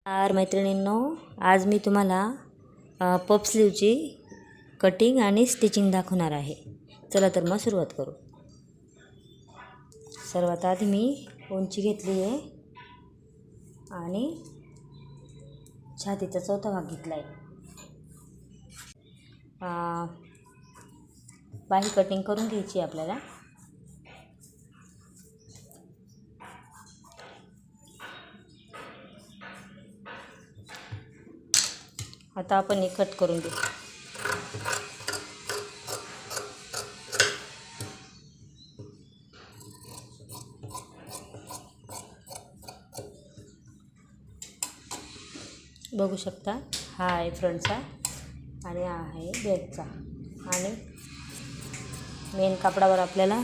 मैत्रिणींनो, आज मी तुम्हाला पफ स्लीवची कटिंग आणि स्टिचिंग दाखवणार आहे. चला तर मग सुरुवात करू. सर्वात आधी मी उंची घेतली आहे आणि छातीचा चौथा भाग घेतला आहे. बाही कटिंग करून घ्यायची आपल्याला. आता आपण हे कट करून घेऊ. बघू शकता, हा आहे फ्रंटचा आणि हा आहे बॅकचा. आणि मेन कापडावर आपल्याला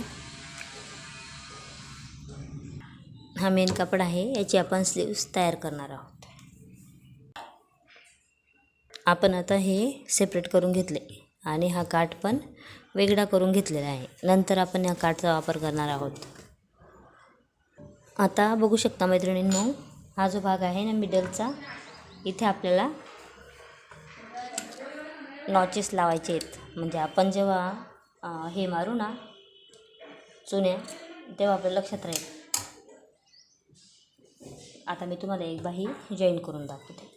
हा मेन कापड आहे, याची आपण स्लीव्स तयार करणार आहोत. आपण आता हे सेपरेट करून घेतले आणि हा काठ पण वेगळा करून घेतलेला आहे. नंतर आपण या काठचा वापर करणार आहोत. आता बघू शकता मैत्रिणींनो, हा जो भाग आहे ना मिडलचा, इथे आपल्याला नॉचेस लावायचे आहेत. म्हणजे आपण जेव्हा हे मारू ना चुन्या, तेव्हा आपल्या लक्षात राहील. आता मी तुम्हाला एक बाही जॉईन करून दाखवते.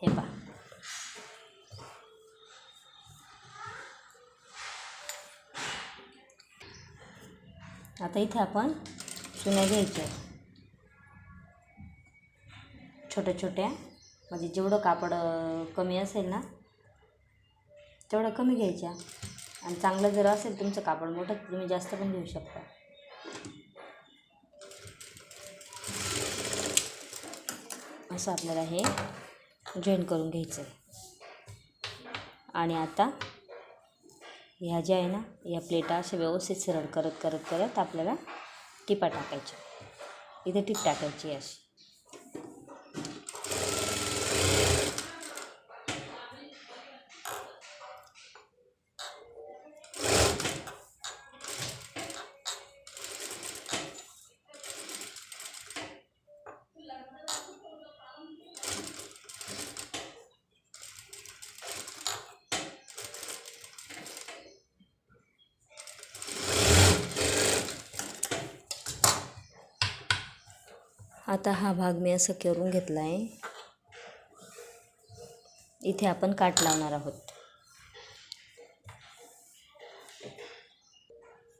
हे पहा, आता इथे आपण चुन्या घ्यायच्या छोट्या छोट्या. म्हणजे जेवढं कापड कमी असेल ना तेवढं कमी घ्यायच्या. आणि चांगलं जर असेल तुमचं कापड मोठं, तर तुम्ही जास्त पण घेऊ शकता. असं आपल्याला हे जॉईन करून घ्यायचं आहे. आणि आता ह्या ज्या आहे ना, या प्लेटा अशा व्यवस्थित सरळ करत करत करत आपल्याला टिपा टाकायच्या. इथे टीप टाकायची अशी. आता हा भाग मी असं करून घेतला आहे. इथे आपण काठ लावणार आहोत.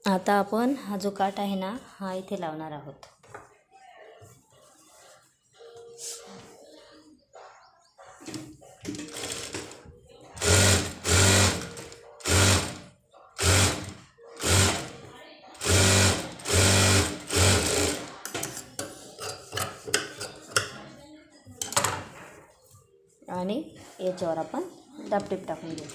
आता आपण हा जो काठ आहे ना, हा इथे लावणार आहोत. आणि याच्यावर आपण दाबटीप टाकून घेऊ.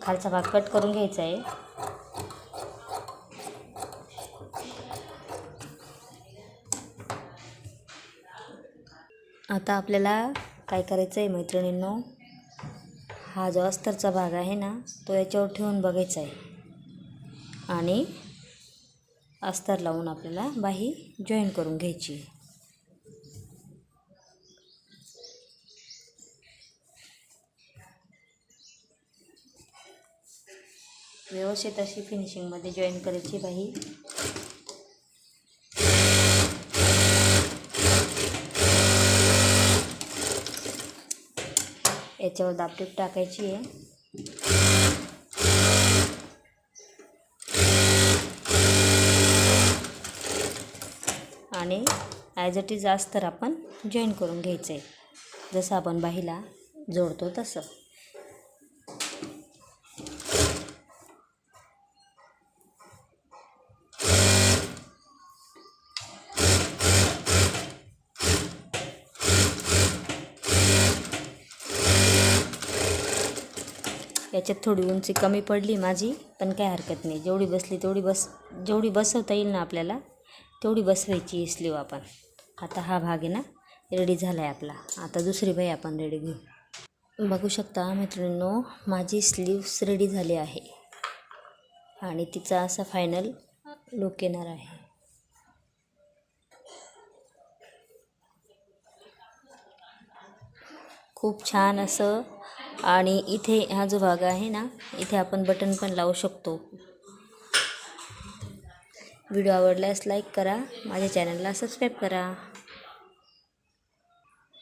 खालचा भाग कट करून घ्यायचा आहे. आता आपल्याला काय करायचं आहे मैत्रिणींनो, हा जो अस्तरचा भाग आहे ना, तो याच्यावर ठेवून बघायचा आहे. आणि अस्तर लावून आपल्याला बाही जॉईन करून घ्यायची. व्यवस्थित अशी फिनिशिंगमध्ये जॉईन करायची बाही. याच्यावर दाबटीप टाकायची आहे. आणि ॲज इट इज अस्तर आपण जॉईन करून घ्यायचं आहे, जसं आपण बाहीला जोडतो तसं. याच्यात थोडी उंची कमी पडली माझी, पण काय हरकत नाही. जेवढी बसली जेवढी बसवता येईल ना आपल्याला, तेवढी बसवायची स्लीव आपण. आता हा भाग आहे ना रेडी झाला आहे आपला. आता दुसरी बाई आपण रेडी घेऊ. बघू शकता मैत्रिणींनो, माझी स्लीव्स रेडी झाली आहे आणि तिचा असा फायनल लुक येणार आहे. खूप छान असं. आणि इथे हा जो भाग आहे ना, इथे आपण बटन पण लावू शकतो. व्हिडिओ आवडल्यास लाईक करा, माझ्या चॅनलला सबस्क्राईब करा.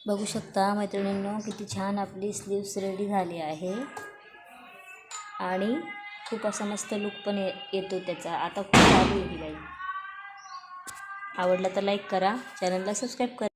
बघू शकता मैत्रिणींनो, किती छान आपली स्लीव्स रेडी झाली आहे आणि खूप असा मस्त लुक पण येतो त्याचा. आता खूप चालू आहे ही लाईन. आवडला तर लाईक करा, चॅनलला सबस्क्राईब करा.